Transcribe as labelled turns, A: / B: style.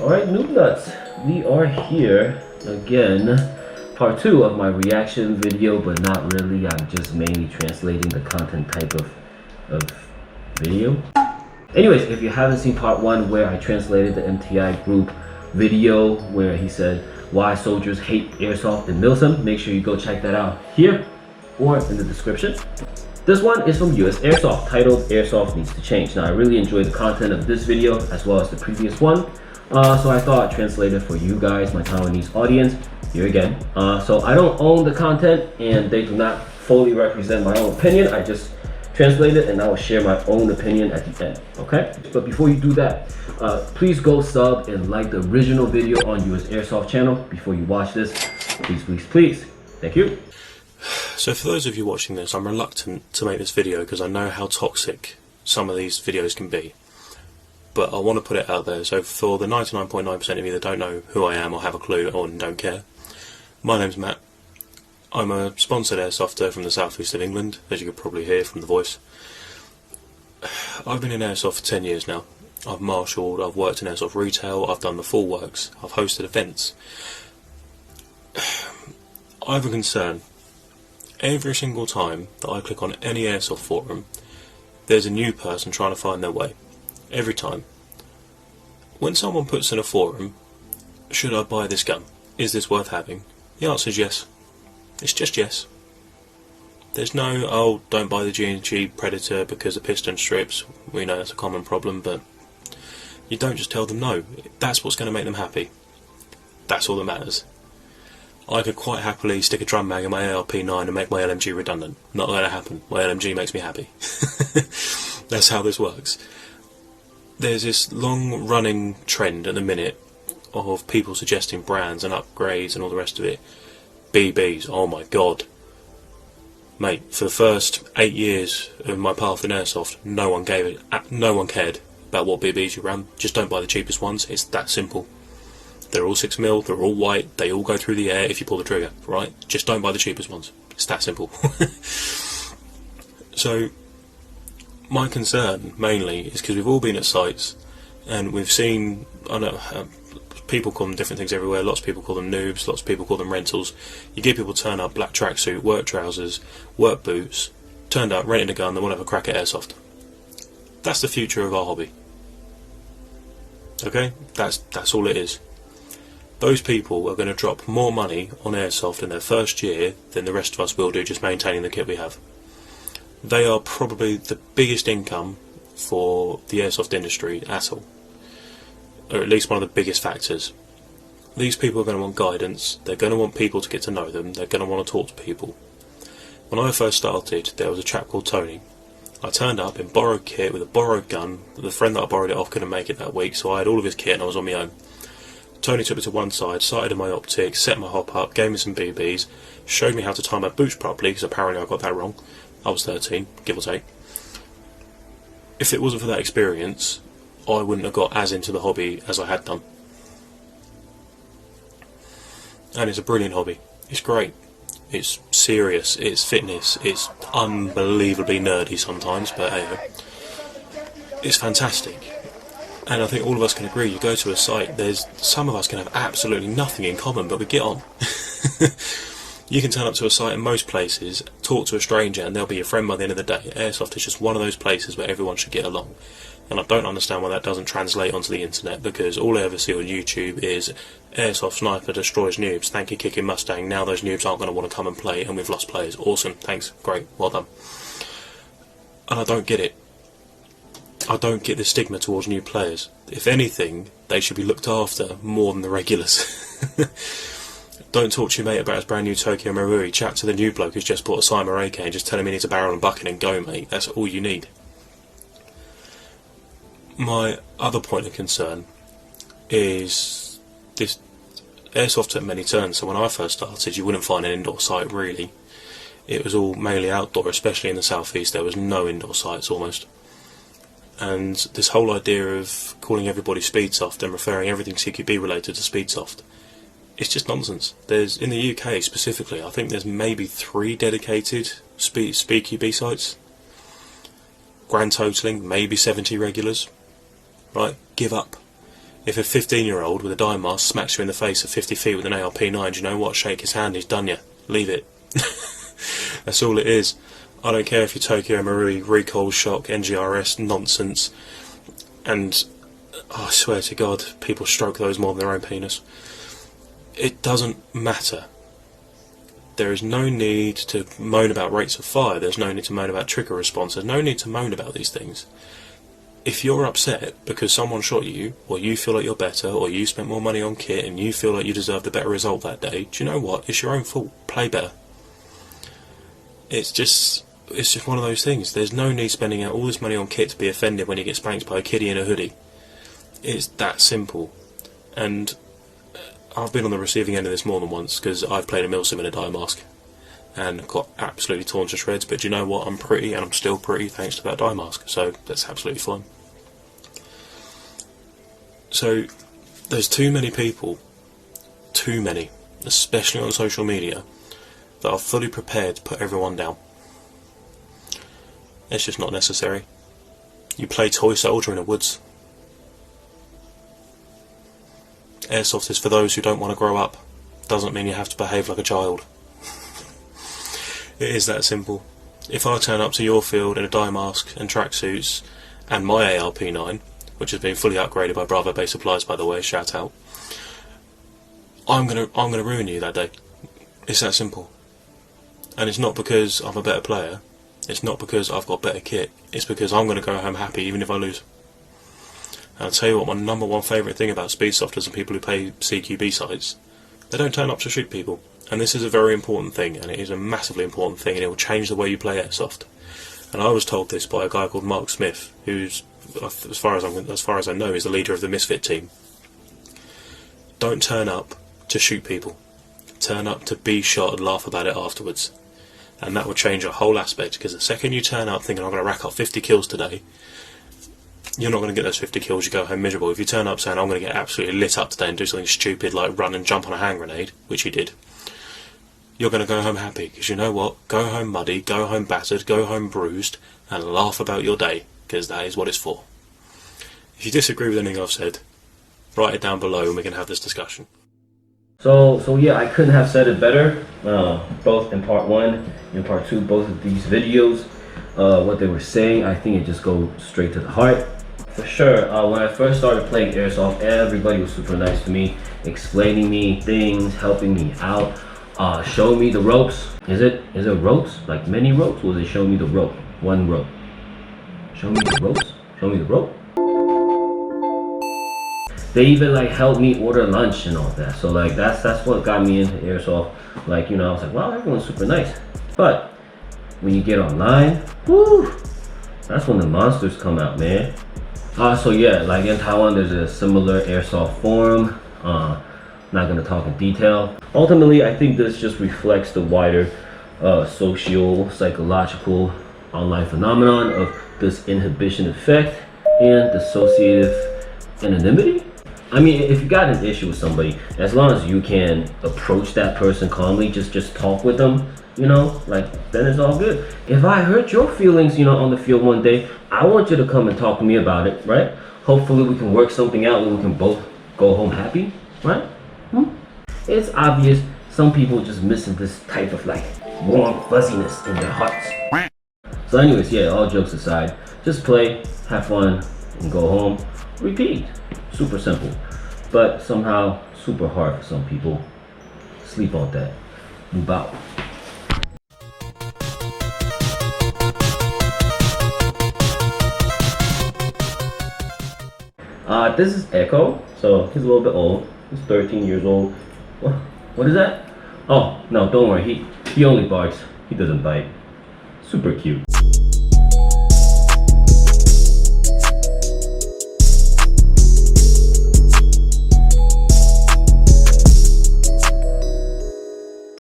A: Alright, noob nuts, we are here again. Part 2 of my reaction video, but not really. I'm just mainly translating the content type of video. Anyways, if you haven't seen part 1 where I translated the MTI group video where he said why soldiers hate airsoft and milsim, make sure you go check that out here or in the description. This one is from US Airsoft, titled Airsoft Needs to Change. Now I really enjoyed the content of this video as well as the previous one. So I thought I'd translate it for you guys, my Taiwanese audience, here again. So I don't own the content and they do not fully represent my own opinion. I just translate it and I will share my own opinion at the end, okay? But before you do that, please go sub and like the original video on US Airsoft channel before you watch this. Please, please, please. Thank you.
B: So for those of you watching this, I'm reluctant to make this video because I know how toxic some of these videos can be. But I want to put it out there, so for the 99.9% of you that don't know who I am or have a clue or don't care, my name's Matt. I'm a sponsored airsofter from the southeast of England, as you could probably hear from the voice. I've been in airsoft for 10 years now. I've marshalled, I've worked in airsoft retail, I've done the full works, I've hosted events. I have a concern. Every single time that I click on any airsoft forum, there's a new person trying to find their way. Every time. When someone puts in a forum, should I buy this gun? Is this worth having? The answer is yes. It's just yes. There's no, oh, don't buy the G&G Predator because the piston strips. We know that's a common problem, but you don't just tell them no. That's what's going to make them happy. That's all that matters. I could quite happily stick a drum mag in my ARP9 and make my LMG redundant. Not going to happen. My LMG makes me happy. That's how this works. There's this long-running trend at the minute of people suggesting brands and upgrades and all the rest of it. BBs, oh my god. Mate, for the first 8 years of my path in airsoft, no one cared about what BBs you ran. Just don't buy the cheapest ones, it's that simple. They're all 6mm, they're all white, they all go through the air if you pull the trigger, right? Just don't buy the cheapest ones. It's that simple. So, my concern, mainly, is because we've all been at sites, and we've seen, I know, people call them different things everywhere, lots of people call them noobs, lots of people call them rentals. You get people turn up, black tracksuit, work trousers, work boots, turned up, renting a gun, they want to have a crack at airsoft. That's the future of our hobby. Okay? That's all it is. Those people are going to drop more money on airsoft in their first year than the rest of us will do just maintaining the kit we have. They are probably the biggest income for the airsoft industry at all, or at least one of the biggest factors. These people are going to want guidance, they're going to want people to get to know them, they're going to want to talk to people. When I first started, there was a chap called Tony. I turned up in borrowed kit with a borrowed gun. The friend that I borrowed it off couldn't make it that week, so I had all of his kit and I was on my own. Tony took me to one side, sighted in my optics, set my hop up, gave me some BBs, showed me how to tie my boots properly, because apparently I got that wrong. I was 13, give or take. If it wasn't for that experience, I wouldn't have got as into the hobby as I had done. And it's a brilliant hobby. It's great. It's serious, it's fitness, it's unbelievably nerdy sometimes, but hey, it's fantastic. And I think all of us can agree, you go to a site, some of us can have absolutely nothing in common, but we get on. You can turn up to a site in most places, talk to a stranger, and they'll be your friend by the end of the day. Airsoft is just one of those places where everyone should get along. And I don't understand why that doesn't translate onto the internet, because all I ever see on YouTube is Airsoft Sniper destroys noobs, thank you kicking Mustang, now those noobs aren't going to want to come and play, and we've lost players. Awesome, thanks, great, well done. And I don't get it. I don't get the stigma towards new players. If anything, they should be looked after more than the regulars. Don't talk to your mate about his brand new Tokyo Marui. Chat to the new bloke who's just bought a Cyber AK and just tell him he needs a barrel and bucket and go, mate. That's all you need. My other point of concern is this airsoft took many turns. So when I first started, you wouldn't find an indoor site really. It was all mainly outdoor, especially in the southeast. There was no indoor sites almost. And this whole idea of calling everybody Speedsoft and referring everything CQB related to Speedsoft, it's just nonsense. There's, in the UK specifically, I think there's maybe 3 dedicated SpeedQB sites. Grand totaling, maybe 70 regulars. Right? Give up. If a 15-year-old with a dye mask smacks you in the face at 50 feet with an ARP9, do you know what? Shake his hand, he's done you. Leave it. That's all it is. I don't care if you're Tokyo Marui, recoil shock, NGRS nonsense, and I swear to God, people stroke those more than their own penis. It doesn't matter. There is no need to moan about rates of fire, there's no need to moan about trigger response, there's no need to moan about these things. If you're upset because someone shot you, or you feel like you're better, or you spent more money on kit and you feel like you deserved a better result that day, do you know what? It's your own fault. Play better. It's just one of those things. There's no need spending out all this money on kit to be offended when you get spanked by a kiddie in a hoodie. It's that simple. And I've been on the receiving end of this more than once, because I've played a milsim in a dye mask and got absolutely torn to shreds, but do you know what? I'm pretty, and I'm still pretty thanks to that dye mask, so that's absolutely fine. So there's too many people, especially on social media, that are fully prepared to put everyone down. It's just not necessary. You play toy soldier in the woods. Airsoft is for those who don't want to grow up. Doesn't mean you have to behave like a child. It is that simple. If I turn up to your field in a dye mask and tracksuits and my ARP9, which has been fully upgraded by Bravo Base Supplies, by the way, shout out, I'm gonna ruin you that day. It's that simple. And it's not because I'm a better player. It's not because I've got better kit. It's because I'm gonna go home happy even if I lose. And I'll tell you what, my number one favourite thing about Speedsofters and people who play CQB sites, they don't turn up to shoot people. And this is a very important thing, and it is a massively important thing, and it will change the way you play Airsoft. And I was told this by a guy called Mark Smith, who's, as far as I know, is the leader of the Misfit team. Don't turn up to shoot people. Turn up to be shot and laugh about it afterwards. And that will change your whole aspect, because the second you turn up thinking I'm going to rack up 50 kills today, you're not going to get those 50 kills, you go home miserable. If you turn up saying I'm going to get absolutely lit up today and do something stupid like run and jump on a hand grenade, which you did, you're going to go home happy, because you know what? Go home muddy, go home battered, go home bruised, and laugh about your day, because that is what it's for. If you disagree with anything I've said, write it down below and we can have this discussion.
A: So yeah, I couldn't have said it better. Both in part 1 and part 2, both of these videos, what they were saying, I think it just goes straight to the heart. For sure, when I first started playing Airsoft, everybody was super nice to me, explaining me things, helping me out, showing me the ropes. Is it ropes? Like many ropes? Or they show me the rope? One rope. Show me the ropes? Show me the rope? They even like helped me order lunch and all that. So like that's what got me into Airsoft. Like, you know, I was like, wow, everyone's super nice. But when you get online, whoo, that's when the monsters come out, man. So yeah, like in Taiwan, there's a similar Airsoft forum. Not gonna talk in detail. Ultimately, I think this just reflects the wider socio-psychological online phenomenon of this inhibition effect and dissociative anonymity. I mean, if you got an issue with somebody, as long as you can approach that person calmly, just talk with them, you know, like, then it's all good. If I hurt your feelings, you know, on the field one day, I want you to come and talk to me about it, right? Hopefully we can work something out where we can both go home happy, right? It's obvious some people just missing this type of like warm fuzziness in their hearts. So anyways, yeah, all jokes aside, just play, have fun, and go home. Repeat. Super simple, but somehow super hard for some people. Sleep on that. Move out. This is Echo, so he's a little bit old. He's 13 years old. What is that? Oh, no, don't worry. He only barks. He doesn't bite. Super cute.